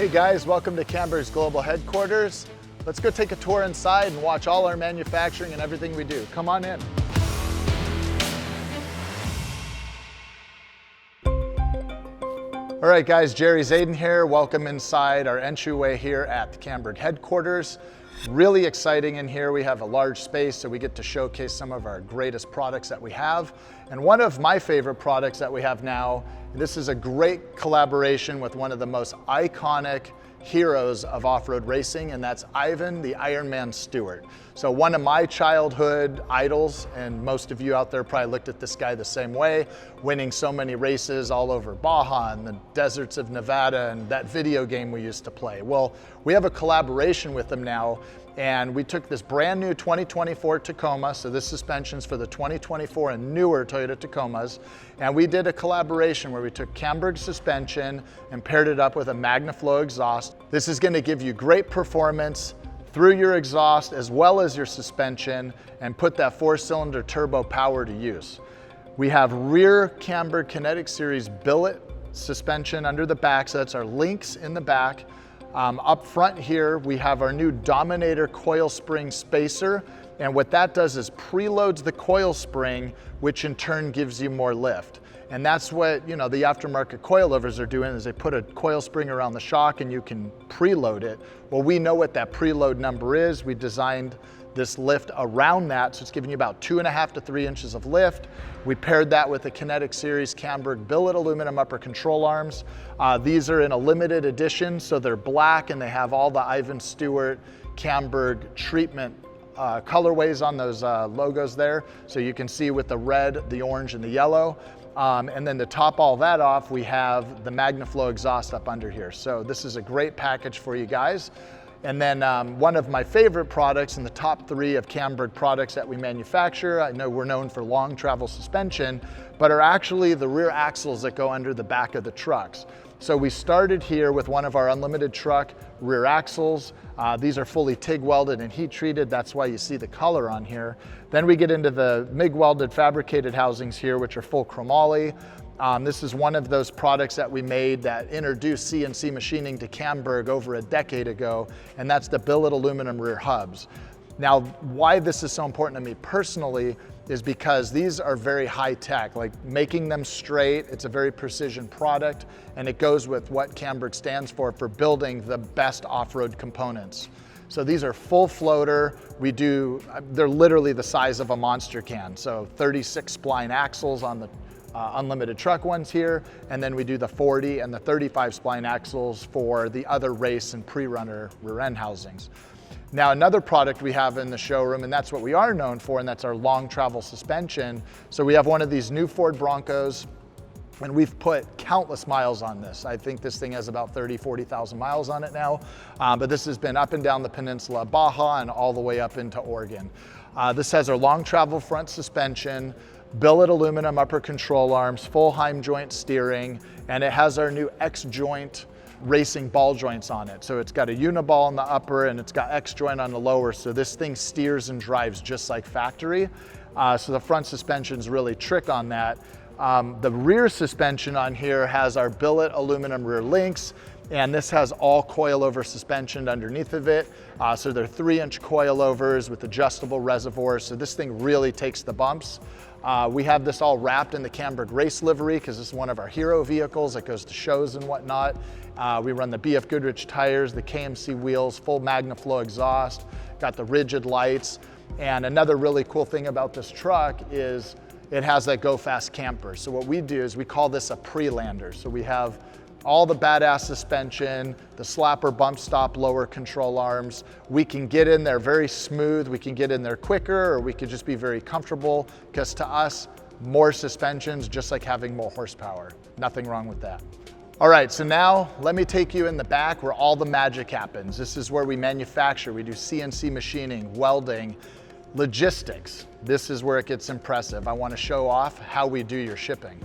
Hey guys, welcome to Camburg's global headquarters. Let's go take a tour inside and watch all our manufacturing and everything we do. Come on in. All right guys, Jerry Zayden here. Welcome inside our entryway here at the Camburg headquarters. Really exciting in here. We have a large space, so we get to showcase some of our greatest products that we have. And one of my favorite products that we have now, this is a great collaboration with one of the most iconic heroes of off-road racing, and that's Ivan the Iron Man Stewart. So one of my childhood idols, and most of you out there probably looked at this guy the same way, winning so many races all over Baja and the deserts of Nevada and that video game we used to play. Well, we have a collaboration with him now, and we took this brand new 2024 Tacoma, so this suspension's for the 2024 and newer Toyota Tacomas, and we did a collaboration where we took Camburg suspension and paired it up with a MagnaFlow exhaust. This is going to give you great performance through your exhaust as well as your suspension and put that 4-cylinder turbo power to use. We have rear Camburg Kinetic Series billet suspension under the back, so that's our links in the back. Up front here, we have our new Dominator coil spring spacer, and what that does is preloads the coil spring, which in turn gives you more lift. And that's what, the aftermarket coilovers are doing, is they put a coil spring around the shock and you can preload it. Well, we know what that preload number is. We designed this lift around that, so it's giving you about 2.5 to 3 inches of lift. We paired that with the Kinetic Series Camburg billet aluminum upper control arms. These are in a limited edition, so they're black and they have all the Ivan Stewart Camburg treatment colorways on those logos there. So you can see with the red, the orange, and the yellow. And then to top all that off, we have the MagnaFlow exhaust up under here. So this is a great package for you guys. And then one of my favorite products in the top 3 of Camburg products that we manufacture, I know we're known for long travel suspension, but are actually the rear axles that go under the back of the trucks. So we started here with one of our Unlimited truck rear axles. These are fully TIG welded and heat treated. That's why you see the color on here. Then we get into the MIG welded fabricated housings here, which are full chromoly. This is one of those products that we made that introduced CNC machining to Camburg over a decade ago, and that's the billet aluminum rear hubs. Now, why this is so important to me personally is because these are very high tech, like making them straight. It's a very precision product, and it goes with what Camburg stands for building the best off-road components. So these are full floater. They're literally the size of a monster can. So 36 spline axles on the Unlimited truck ones here, and then we do the 40 and the 35 spline axles for the other race and pre-runner rear end housings. Now, another product we have in the showroom, and that's what we are known for, and that's our long travel suspension. So we have one of these new Ford Broncos, and we've put countless miles on this. I think this thing has about 40,000 miles on it now, but this has been up and down the peninsula, Baja, and all the way up into Oregon. This has our long travel front suspension, billet aluminum upper control arms, full Heim joint steering, and it has our new X joint racing ball joints on it. So it's got a uniball on the upper and it's got X joint on the lower, so this thing steers and drives just like factory. So the front suspension's really trick on that. The rear suspension on here has our billet aluminum rear links, and this has all coilover suspension underneath of it. So they're 3-inch coilovers with adjustable reservoirs, so this thing really takes the bumps. We have this all wrapped in the Camburg race livery because this is one of our hero vehicles that goes to shows and whatnot. We run the BF Goodrich tires, the KMC wheels, full MagnaFlow exhaust, got the rigid lights. And another really cool thing about this truck is it has that go fast camper. So what we do is we call this a pre-lander. So we have all the badass suspension, the slapper bump stop lower control arms. We can get in there very smooth, we can get in there quicker, or we could just be very comfortable, because to us, more suspension's just like having more horsepower. Nothing wrong with that. All right, so now let me take you in the back where all the magic happens. This is where we manufacture, we do CNC machining, welding, logistics. This is where it gets impressive. I want to show off how we do your shipping.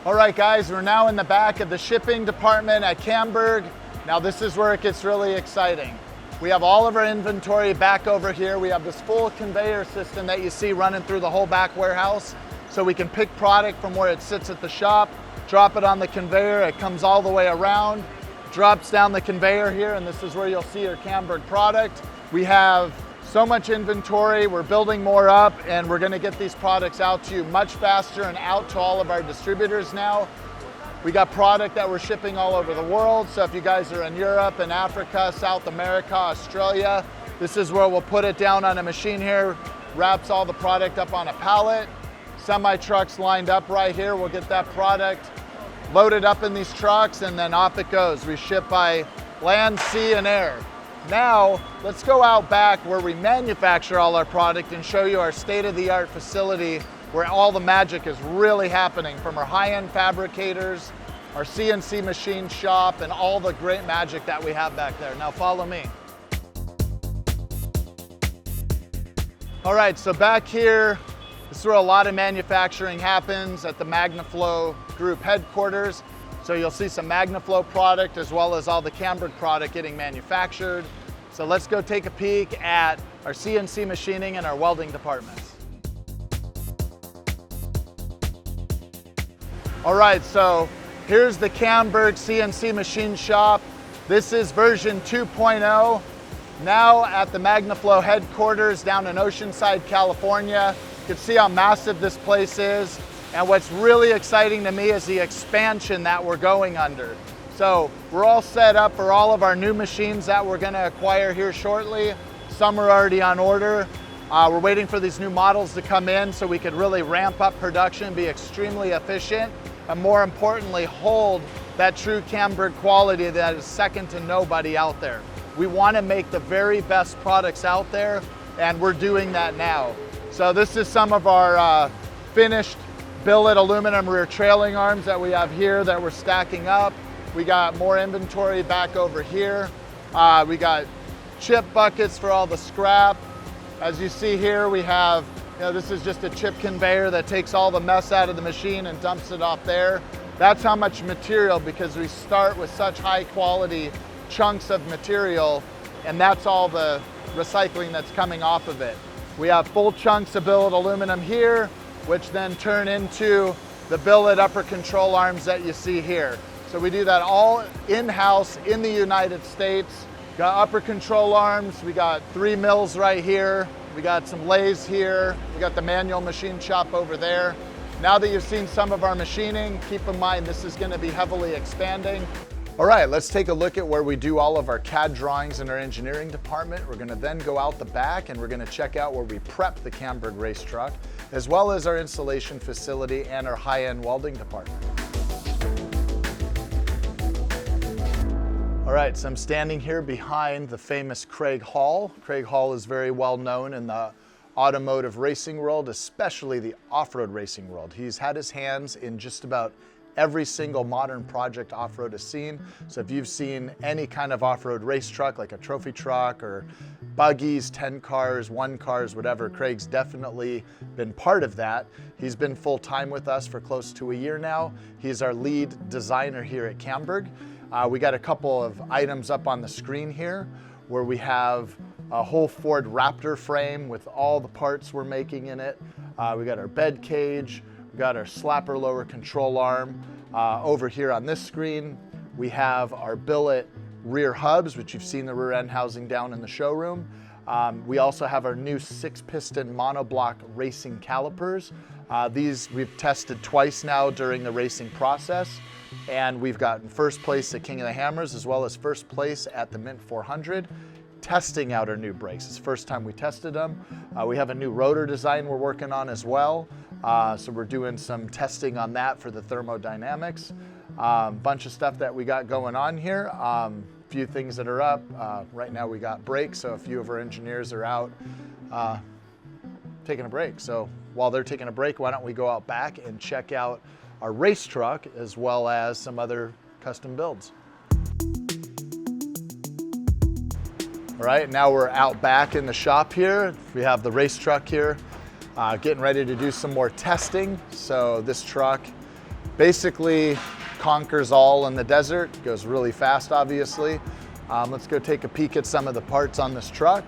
All right guys, we're now in the back of the shipping department at Camburg. Now this is where it gets really exciting. We have all of our inventory back over here. We have this full conveyor system that you see running through the whole back warehouse. So we can pick product from where it sits at the shop drop it on the conveyor, it comes all the way around, drops down the conveyor here, and this is where you'll see your Camburg product. We have so much inventory, we're building more up, and we're gonna get these products out to you much faster and out to all of our distributors now. We got product that we're shipping all over the world, so if you guys are in Europe and Africa, South America, Australia, this is where we'll put it down on a machine here, wraps all the product up on a pallet, semi-trucks lined up right here, we'll get that product loaded up in these trucks, and then off it goes. We ship by land, sea, and air. Now, let's go out back where we manufacture all our product and show you our state-of-the-art facility where all the magic is really happening, from our high-end fabricators, our CNC machine shop, and all the great magic that we have back there. Now follow me. All right, so back here, this is where a lot of manufacturing happens at the MagnaFlow Group headquarters. So you'll see some MagnaFlow product as well as all the Camburg product getting manufactured. So let's go take a peek at our CNC machining and our welding departments. All right, so here's the Camburg CNC machine shop. This is version 2.0. Now at the MagnaFlow headquarters down in Oceanside, California. You can see how massive this place is. And what's really exciting to me is the expansion that we're going under. So we're all set up for all of our new machines that we're gonna acquire here shortly. Some are already on order. We're waiting for these new models to come in so we could really ramp up production, be extremely efficient, and more importantly, hold that true Camburg quality that is second to nobody out there. We wanna make the very best products out there, and we're doing that now. So this is some of our finished billet aluminum rear trailing arms that we have here that we're stacking up. We got more inventory back over here. We got chip buckets for all the scrap. As you see here, we have, this is just a chip conveyor that takes all the mess out of the machine and dumps it off there. That's how much material, because we start with such high quality chunks of material, and that's all the recycling that's coming off of it. We have full chunks of billet aluminum here, which then turn into the billet upper control arms that you see here. So we do that all in-house in the United States. Got upper control arms, we got 3 mills right here, we got some lathes here, we got the manual machine shop over there. Now that you've seen some of our machining, keep in mind this is going to be heavily expanding. All right, let's take a look at where we do all of our CAD drawings in our engineering department. We're gonna then go out the back and we're gonna check out where we prep the Camburg race truck, as well as our installation facility and our high-end welding department. All right, so I'm standing here behind the famous Craig Hall. Craig Hall is very well known in the automotive racing world, especially the off-road racing world. He's had his hands in just about every single modern project off-road has seen. So if you've seen any kind of off-road race truck, like a trophy truck or buggies, 10 cars, 1 cars, whatever, Craig's definitely been part of that. He's been full-time with us for close to a year now. He's our lead designer here at Camburg. We got a couple of items up on the screen here where we have a whole Ford Raptor frame with all the parts we're making in it. We got our bed cage, we got our slapper lower control arm. Over here on this screen, we have our billet rear hubs, which you've seen the rear end housing down in the showroom. We also have our new 6-piston monoblock racing calipers. These we've tested twice now during the racing process, and we've gotten first place at King of the Hammers as well as first place at the Mint 400. Testing out our new brakes. It's the first time we tested them. We have a new rotor design we're working on as well. So we're doing some testing on that for the thermodynamics. Bunch of stuff that we got going on here. Few things that are up. Right now we got brakes, so a few of our engineers are out taking a break. So while they're taking a break, why don't we go out back and check out our race truck as well as some other custom builds. All right, now we're out back in the shop here. We have the race truck here, getting ready to do some more testing. So this truck basically conquers all in the desert, goes really fast, obviously. Let's go take a peek at some of the parts on this truck.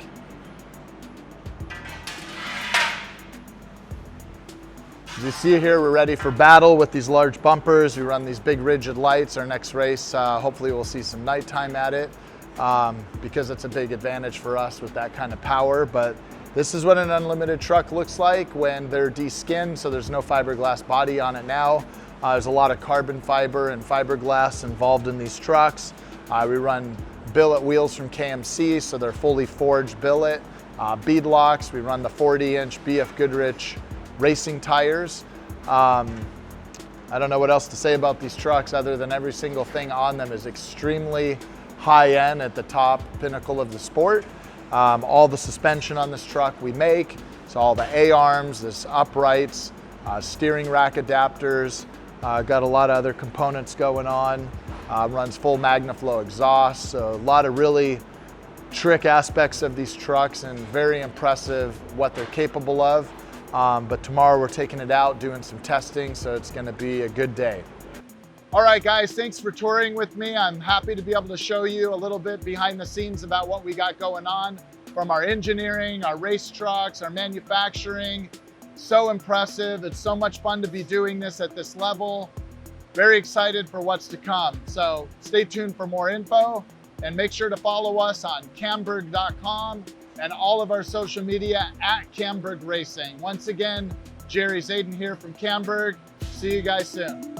As you see here, we're ready for battle with these large bumpers. We run these big rigid lights. Our next race, hopefully we'll see some nighttime at it because it's a big advantage for us with that kind of power. But this is what an unlimited truck looks like when they're de-skinned, so there's no fiberglass body on it now. There's a lot of carbon fiber and fiberglass involved in these trucks. We run billet wheels from KMC, so they're fully forged billet. Bead locks, we run the 40-inch BF Goodrich racing tires. I don't know what else to say about these trucks other than every single thing on them is extremely high end at the top pinnacle of the sport. All the suspension on this truck we make, so all the A-arms, this uprights, steering rack adapters, got a lot of other components going on. Runs full MagnaFlow exhaust, so a lot of really trick aspects of these trucks and very impressive what they're capable of. But tomorrow we're taking it out, doing some testing, so it's gonna be a good day. All right, guys, thanks for touring with me. I'm happy to be able to show you a little bit behind the scenes about what we got going on from our engineering, our race trucks, our manufacturing. So impressive. It's so much fun to be doing this at this level. Very excited for what's to come. So stay tuned for more info and make sure to follow us on camburg.com and all of our social media at Camburg Racing. Once again, Jerry Zayden here from Camburg. See you guys soon.